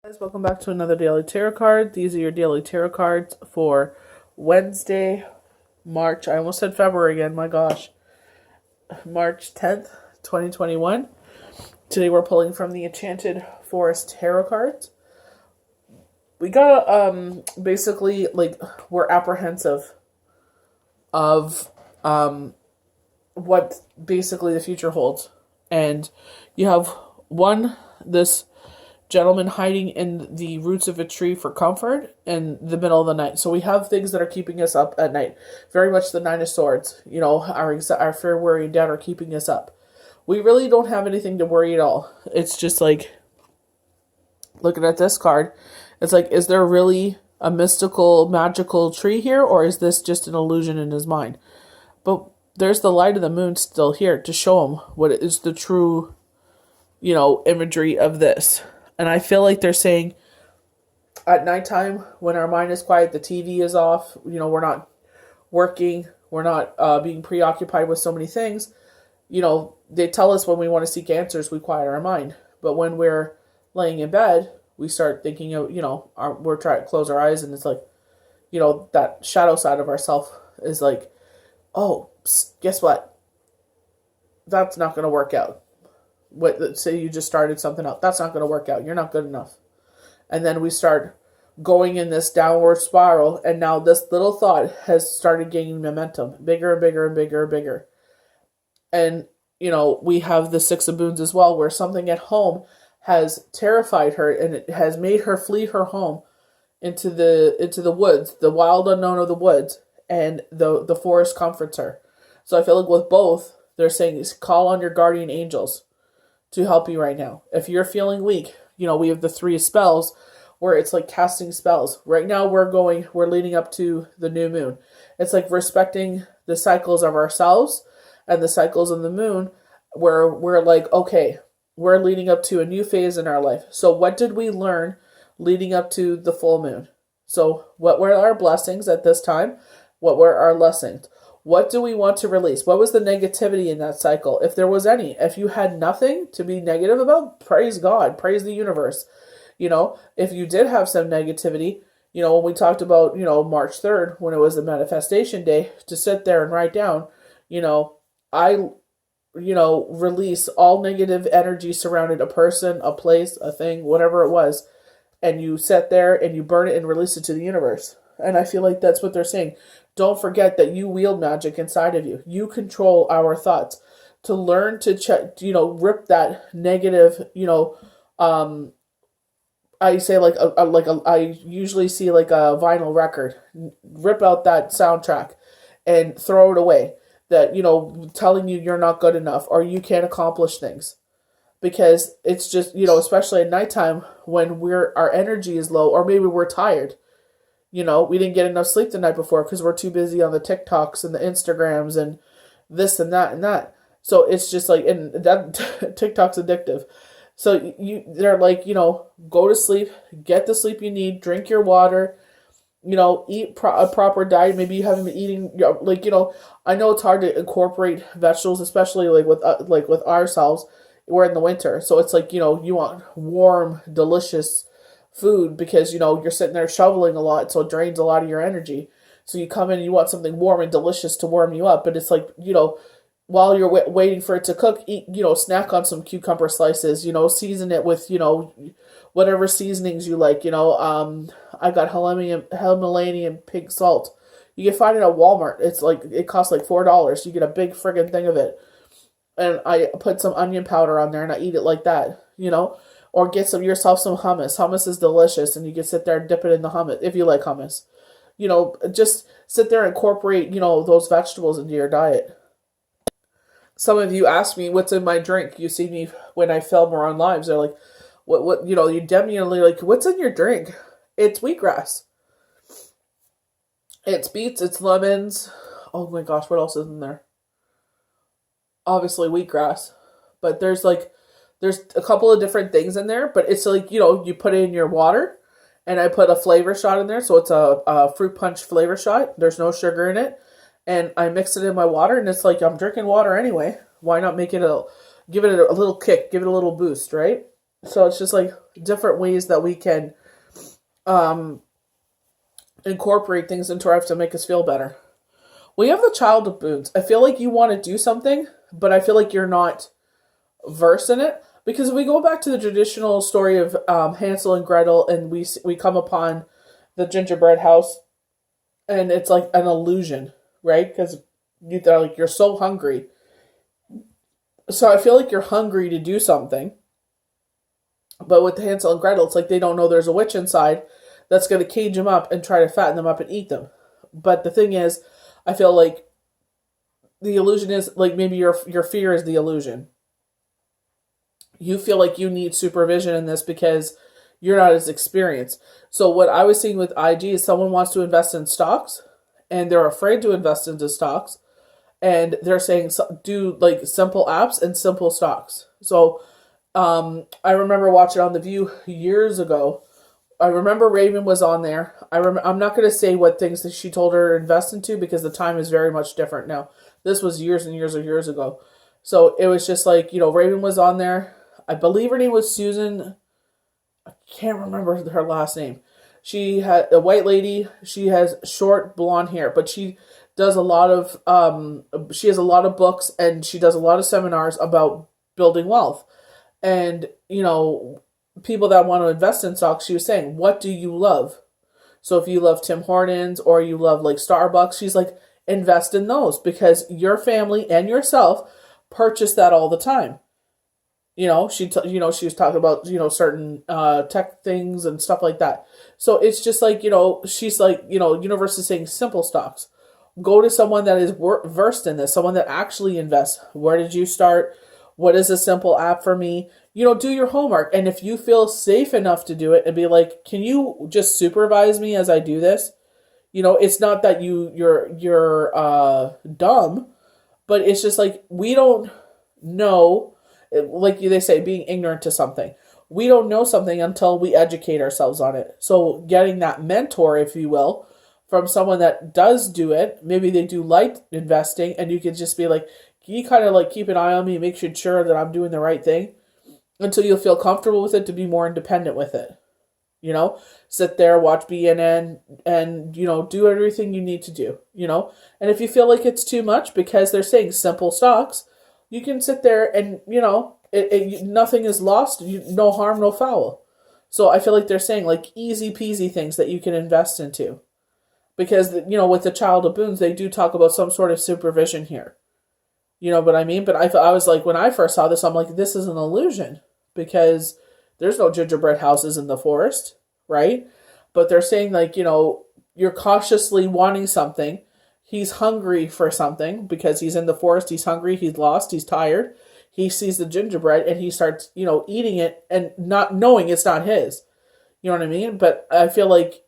Guys, welcome back to another daily tarot card. These are your daily tarot cards for Wednesday, I almost said February again, my gosh. March 10th, 2021. Today we're pulling from the Enchanted Forest tarot cards. We got basically we're apprehensive of what basically the future holds. And you have this gentleman hiding in the roots of a tree for comfort in the middle of the night. So we have things that are keeping us up at night. Very much the Nine of Swords. You know, our fear, worry, and doubt are keeping us up. We really don't have anything to worry at all. It's just like, looking at this card, it's like, is there really a mystical, magical tree here? Or is this just an illusion in his mind? But there's the light of the moon still here to show him what is the true, imagery of this. And I feel like they're saying at nighttime, when our mind is quiet, the TV is off, we're not working, we're not being preoccupied with so many things. They tell us when we want to seek answers, we quiet our mind. But when we're laying in bed, we start thinking of, we're trying to close our eyes and it's like, that shadow side of ourself is like, oh, guess what? That's not going to work out. Say you just started something out. That's not going to work out. You're not good enough. And then we start going in this downward spiral. And now this little thought has started gaining momentum. Bigger and bigger and bigger and bigger. And, we have the Six of Boons as well, where something at home has terrified her and it has made her flee her home into the woods, the wild unknown of the woods, and the forest comforts her. So I feel like with both, they're saying call on your guardian angels to help you right now. If you're feeling weak, we have the 3 spells where it's like casting spells. Right now we're leading up to the new moon. It's like respecting the cycles of ourselves and the cycles of the moon, where we're like, okay, we're leading up to a new phase in our life. So what did we learn leading up to the full moon? So what were our blessings at this time? What were our lessons? What do we want to release? What was the negativity in that cycle? If there was any, if you had nothing to be negative about, praise God, praise the universe. If you did have some negativity, when we talked about, March 3rd, when it was the manifestation day, to sit there and write down, I release all negative energy surrounding a person, a place, a thing, whatever it was. And you sit there and you burn it and release it to the universe. And I feel like that's what they're saying. Don't forget that you wield magic inside of you. You control our thoughts. To learn to rip that negative, I say I usually see like a vinyl record. Rip out that soundtrack and throw it away. That, telling you you're not good enough or you can't accomplish things. Because it's just, especially at nighttime when our energy is low or maybe we're tired. We didn't get enough sleep the night before because we're too busy on the TikToks and the Instagrams and this and that and that. So it's just like, and that TikTok's addictive. So they're like, go to sleep, get the sleep you need, drink your water, eat a proper diet. Maybe you haven't been eating, I know it's hard to incorporate vegetables, especially with ourselves. We're in the winter. So it's like, you want warm, delicious food because, you're sitting there shoveling a lot. So it drains a lot of your energy. So you come in and you want something warm and delicious to warm you up. But it's like, while you're waiting for it to cook, eat, snack on some cucumber slices, season it with, whatever seasonings you like, I got Himalayan pink salt. You can find it at Walmart. It's like, it costs like $4. You get a big friggin' thing of it. And I put some onion powder on there and I eat it like that, Or get yourself some hummus. Hummus is delicious and you can sit there and dip it in the hummus if you like hummus. Just sit there and incorporate, those vegetables into your diet. Some of you ask me what's in my drink. You see me when I film or on lives. They're like, what, you definitely like, what's in your drink? It's wheatgrass. It's beets, it's lemons. Oh my gosh, what else is in there? Obviously wheatgrass. But there's a couple of different things in there, but it's like, you put it in your water, and I put a flavor shot in there, so it's a fruit punch flavor shot. There's no sugar in it, and I mix it in my water, and it's like I'm drinking water anyway. Why not give it a little kick, give it a little boost, right? So it's just like different ways that we can um, incorporate things into our life to make us feel better. We have the child of boons. I feel like you want to do something, but I feel like you're not versed in it. Because if we go back to the traditional story of Hansel and Gretel, and we come upon the gingerbread house, and it's like an illusion, right? Because they're like, you're so hungry. So I feel like you're hungry to do something. But with Hansel and Gretel, it's like they don't know there's a witch inside that's going to cage them up and try to fatten them up and eat them. But the thing is, I feel like the illusion is like maybe your fear is the illusion. You feel like you need supervision in this because you're not as experienced. So what I was seeing with IG is someone wants to invest in stocks and they're afraid to invest into stocks, and they're saying do like simple apps and simple stocks. So I remember watching on The View years ago. I remember Raven was on there. I'm not going to say what things that she told her to invest into because the time is very much different now. This was years and years or years ago. So it was just like, Raven was on there. I believe her name was Susan. I can't remember her last name. She had a white lady. She has short blonde hair, but she does a lot of she has a lot of books and she does a lot of seminars about building wealth. And, people that want to invest in stocks, she was saying, what do you love? So if you love Tim Hortons or you love like Starbucks, she's like, invest in those because your family and yourself purchase that all the time. She was talking about, certain tech things and stuff like that. So it's just like, she's like, Universe is saying simple stocks. Go to someone that is versed in this, someone that actually invests. Where did you start? What is a simple app for me? Do your homework. And if you feel safe enough to do it and be like, can you just supervise me as I do this? It's not that you're dumb, but it's just like, we don't know, like they say, being ignorant to something. We don't know something until we educate ourselves on it. So getting that mentor, if you will, from someone that does do it, maybe they do light investing, and you can just be like, can you kind of like keep an eye on me, make sure that I'm doing the right thing until you'll feel comfortable with it to be more independent with it. Sit there, watch BNN, and, do everything you need to do, And if you feel like it's too much because they're saying simple stocks, you can sit there and, nothing is lost, no harm, no foul. So I feel like they're saying like easy peasy things that you can invest into. Because, with the child of boons, they do talk about some sort of supervision here. You know what I mean? But I was like, when I first saw this, I'm like, this is an illusion. Because there's no gingerbread houses in the forest, right? But they're saying like, you're cautiously wanting something. He's hungry for something because he's in the forest. He's hungry. He's lost. He's tired. He sees the gingerbread and he starts, eating it and not knowing it's not his. You know what I mean? But I feel like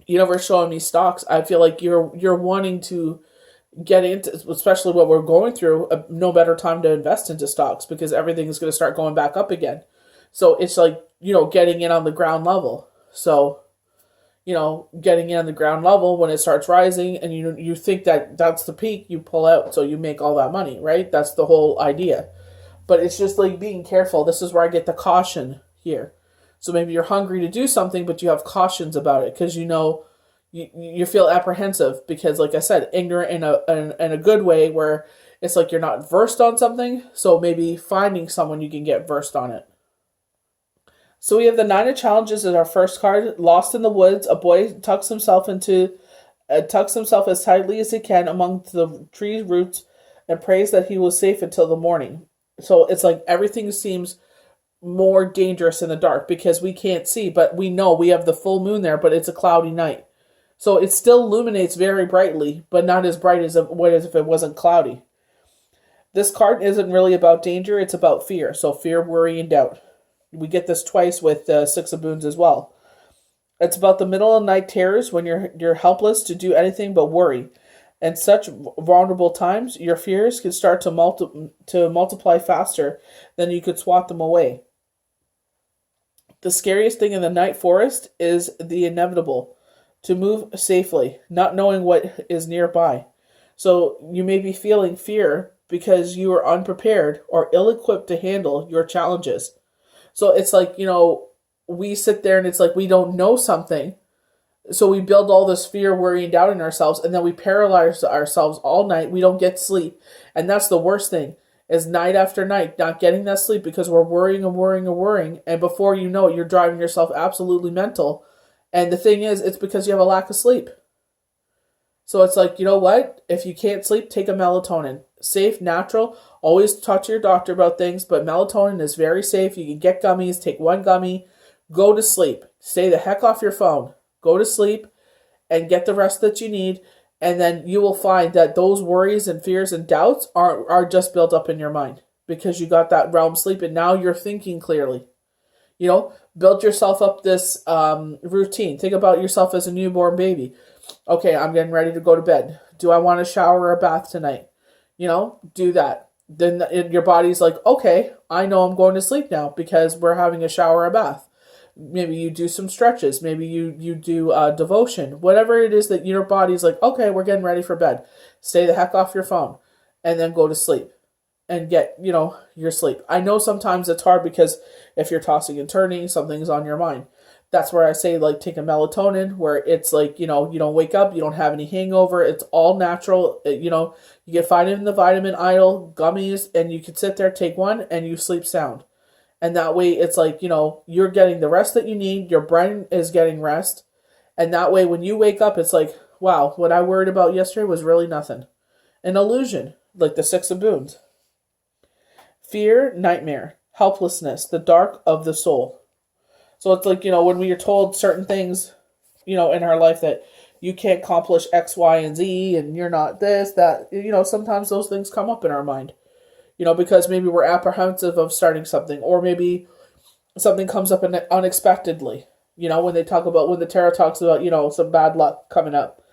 Universe showing me stocks. I feel like you're wanting to get into, especially what we're going through, no better time to invest into stocks because everything is going to start going back up again. So it's like, getting in on the ground level. So, getting in on the ground level when it starts rising and you think that that's the peak, you pull out so you make all that money, right? That's the whole idea. But it's just like being careful. This is where I get the caution here. So maybe you're hungry to do something, but you have cautions about it because you feel apprehensive because, like I said, ignorant in a good way where it's like you're not versed on something. So maybe finding someone you can get versed on it. So we have the Nine of Challenges as our first card. Lost in the woods, a boy tucks himself as tightly as he can among the tree roots and prays that he was safe until the morning. So it's like everything seems more dangerous in the dark because we can't see, but we know we have the full moon there, but it's a cloudy night. So it still illuminates very brightly, but not as bright as if it wasn't cloudy. This card isn't really about danger, it's about fear. So fear, worry, and doubt. We get this twice with Six of Boons as well. It's about the middle of the night terrors when you're helpless to do anything but worry. And such vulnerable times, your fears can start to multiply faster than you could swat them away. The scariest thing in the night forest is the inevitable. To move safely, not knowing what is nearby. So you may be feeling fear because you are unprepared or ill-equipped to handle your challenges. So it's like, we sit there and it's like we don't know something. So we build all this fear, worry, and doubt in ourselves, and then we paralyze ourselves all night. We don't get sleep. And that's the worst thing, is night after night, not getting that sleep because we're worrying and worrying and worrying. And before you know it, you're driving yourself absolutely mental. And the thing is, it's because you have a lack of sleep. So it's like, you know what? If you can't sleep, take a melatonin. Safe, natural. Always talk to your doctor about things, but melatonin is very safe. You can get gummies, take one gummy, go to sleep. Stay the heck off your phone. Go to sleep and get the rest that you need. And then you will find that those worries and fears and doubts are just built up in your mind because you got that realm sleep and now you're thinking clearly. Build yourself up this routine. Think about yourself as a newborn baby. Okay, I'm getting ready to go to bed. Do I want a shower or a bath tonight? Do that. Then your body's like, okay, I know I'm going to sleep now because we're having a shower or a bath. Maybe you do some stretches. Maybe you do devotion. Whatever it is that your body's like, okay, we're getting ready for bed. Stay the heck off your phone and then go to sleep and get, your sleep. I know sometimes it's hard because if you're tossing and turning, something's on your mind. That's where I say, like, take a melatonin where it's like, you don't wake up, you don't have any hangover. It's all natural. You get the vitamin idle gummies and you can sit there, take one and you sleep sound. And that way it's like, you're getting the rest that you need. Your brain is getting rest. And that way when you wake up, it's like, wow, what I worried about yesterday was really nothing. An illusion, like the Six of Boons. Fear, nightmare, helplessness, the dark of the soul. So it's like, when we are told certain things, in our life that you can't accomplish X, Y, and Z, and you're not this, that, sometimes those things come up in our mind. Because maybe we're apprehensive of starting something, or maybe something comes up unexpectedly, when the tarot talks about, some bad luck coming up,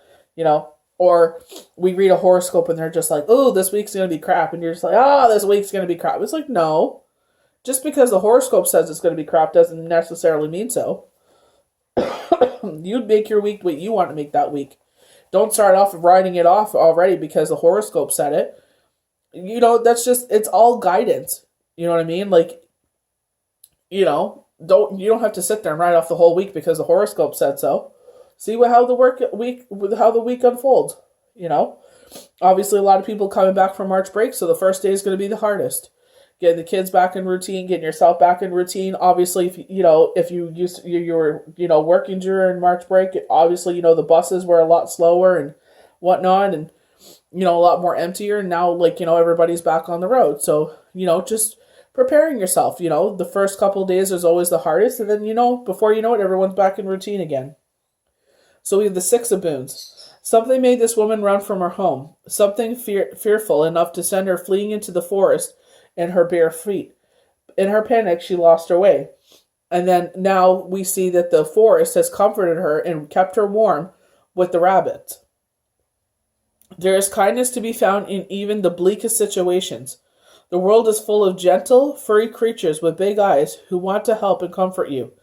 or we read a horoscope and they're just like, oh, this week's going to be crap. And you're just like, this week's going to be crap. It's like, no, just because the horoscope says it's going to be crap doesn't necessarily mean so. You'd make your week what you want to make that week. Don't start off writing it off already because the horoscope said it. That's just, it's all guidance. You know what I mean? Like, you don't have to sit there and write off the whole week because the horoscope said so. See how the week unfolds, Obviously, a lot of people coming back from March break, so the first day is going to be the hardest. Getting the kids back in routine, getting yourself back in routine. Obviously, if you were working during March break, obviously, the buses were a lot slower and whatnot, and a lot more emptier. And now, everybody's back on the road. So, just preparing yourself. The first couple of days is always the hardest, and then, before you know it, everyone's back in routine again. So we have the Six of Boons. Something made this woman run from her home. Something fearful enough to send her fleeing into the forest in her bare feet. In her panic, she lost her way. And then now we see that the forest has comforted her and kept her warm with the rabbits. There is kindness to be found in even the bleakest situations. The world is full of gentle, furry creatures with big eyes who want to help and comfort you.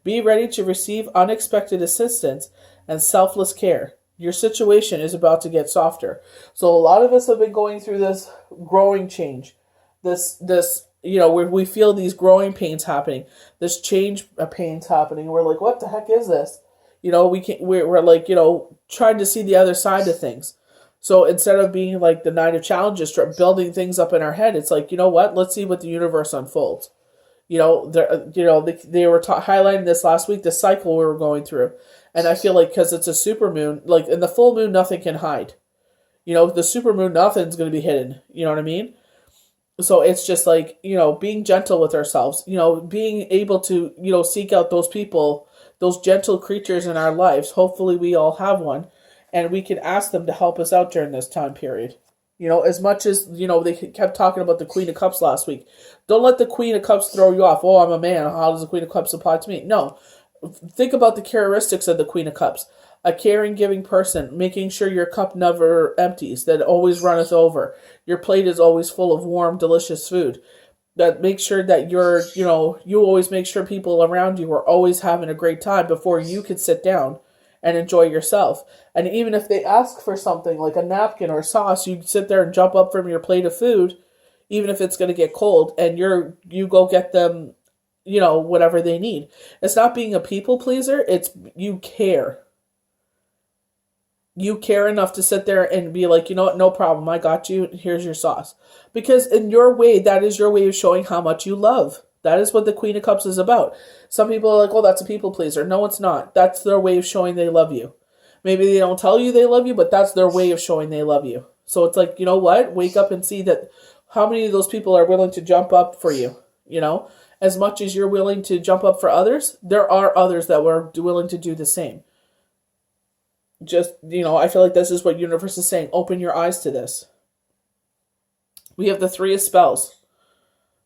Be ready to receive unexpected assistance and selfless care. Your situation is about to get softer. So a lot of us have been going through this growing change. This where we feel these growing pains happening. This change pains happening. We're like, what the heck is this? We're like, trying to see the other side of things. So instead of being like the Nine of Challenges, start building things up in our head, it's like, what? Let's see what the universe unfolds. They were highlighting this last week, the cycle we were going through. And I feel like because it's a supermoon, like in the full moon, nothing can hide. The supermoon, nothing's going to be hidden. You know what I mean? So it's just like, being gentle with ourselves, being able to, seek out those people, those gentle creatures in our lives. Hopefully we all have one. And we can ask them to help us out during this time period. As much as, they kept talking about the Queen of Cups last week. Don't let the Queen of Cups throw you off. Oh, I'm a man. How does the Queen of Cups apply to me? No. Think about the characteristics of the Queen of Cups. A caring, giving person, making sure your cup never empties, that it always runneth over. Your plate is always full of warm, delicious food. That makes sure that you always make sure people around you are always having a great time before you can sit down and enjoy yourself. And even if they ask for something like a napkin or sauce, you sit there and jump up from your plate of food, even if it's going to get cold, and you go get them whatever they need. It's not being a people pleaser. It's you care. You care enough to sit there and be like, you know what, no problem. I got you. Here's your sauce. Because in your way, that is your way of showing how much you love. That is what the Queen of Cups is about. Some people are like, well, that's a people pleaser. No, it's not. That's their way of showing they love you. Maybe they don't tell you they love you, but that's their way of showing they love you. So it's like, you know what? Wake up and see that how many of those people are willing to jump up for you, As much as you're willing to jump up for others, there are others that were willing to do the same. Just, I feel like this is what universe is saying. Open your eyes to this. We have the 3 of spells.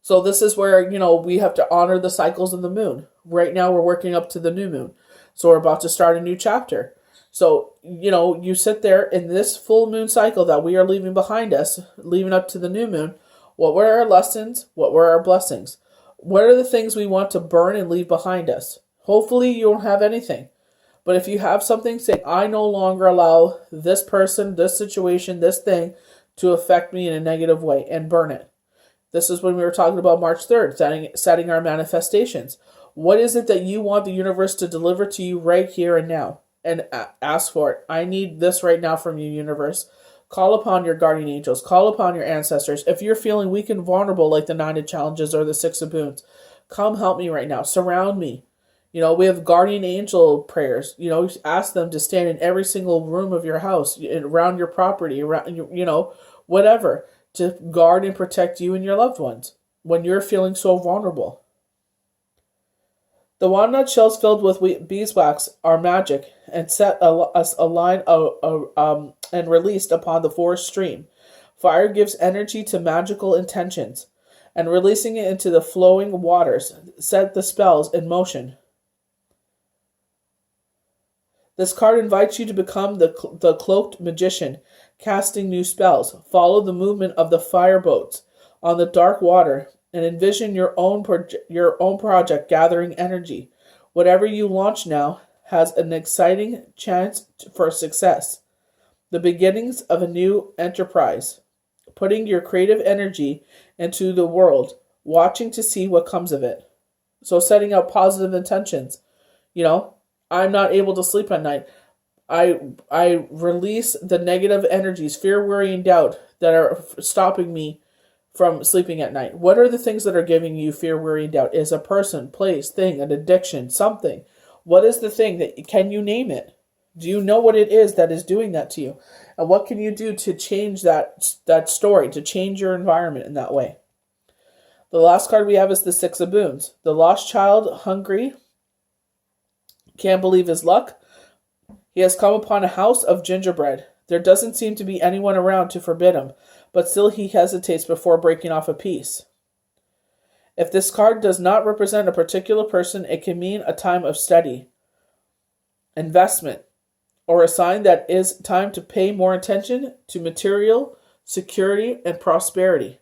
So this is where, we have to honor the cycles of the moon. Right now we're working up to the new moon. So we're about to start a new chapter. So, you sit there in this full moon cycle that we are leaving behind us, leaving up to the new moon. What were our lessons? What were our blessings? What are the things we want to burn and leave behind us? Hopefully you don't have anything. But if you have something, say, I no longer allow this person, this situation, this thing to affect me in a negative way, and burn it. This is when we were talking about March 3rd, setting our manifestations. What is it that you want the universe to deliver to you right here and now? And ask for it. I need this right now from you, universe. Call upon your guardian angels. Call upon your ancestors. If you're feeling weak and vulnerable like the 9 of challenges or the 6 of boons, come help me right now. Surround me. We have guardian angel prayers. Ask them to stand in every single room of your house, around your property, around, whatever, to guard and protect you and your loved ones when you're feeling so vulnerable. The walnut shells filled with beeswax are magic and set a line and released upon the forest stream. Fire gives energy to magical intentions, and releasing it into the flowing waters set the spells in motion. This card invites you to become the cloaked magician, casting new spells. Follow the movement of the fire boats on the dark water and envision your own project gathering energy. Whatever you launch now has an exciting chance for success. The beginnings of a new enterprise. Putting your creative energy into the world, watching to see what comes of it. So setting up positive intentions. I'm not able to sleep at night. I release the negative energies, fear, worry, and doubt that are stopping me from sleeping at night. What are the things that are giving you fear, worry, and doubt? Is a person, place, thing, an addiction, something. What is the thing can you name it? Do you know what it is that is doing that to you? And what can you do to change that story, to change your environment in that way? The last card we have is the 6 of boons. The lost child, hungry, can't believe his luck. He has come upon a house of gingerbread. There doesn't seem to be anyone around to forbid him, but still he hesitates before breaking off a piece. If this card does not represent a particular person, it can mean a time of study, investment, or a sign that it is time to pay more attention to material, security, and prosperity.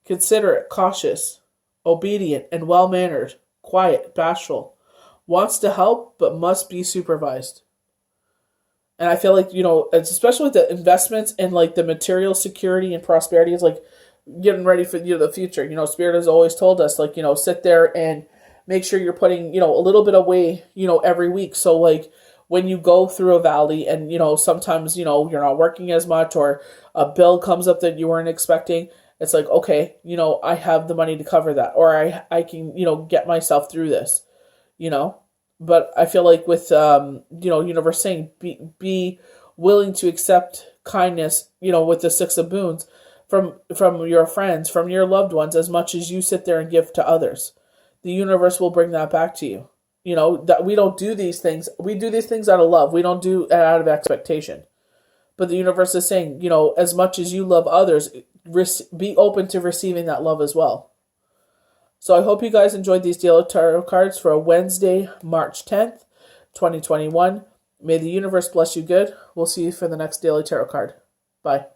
Considerate, cautious, obedient, and well-mannered, quiet, bashful. Wants to help, but must be supervised. And I feel like, especially with the investments and like the material security and prosperity, is like getting ready for the future. Spirit has always told us, like, sit there and make sure you're putting, a little bit away, every week. So like when you go through a valley and, sometimes, you're not working as much or a bill comes up that you weren't expecting, it's like, okay, I have the money to cover that, or I can, get myself through this. But I feel like with, universe saying be willing to accept kindness, with the 6 of boons from your friends, from your loved ones, as much as you sit there and give to others. The universe will bring that back to you. That we don't do these things. We do these things out of love. We don't do it out of expectation. But the universe is saying, as much as you love others, be open to receiving that love as well. So I hope you guys enjoyed these daily tarot cards for a Wednesday, March 10th, 2021. May the universe bless you good. We'll see you for the next daily tarot card. Bye.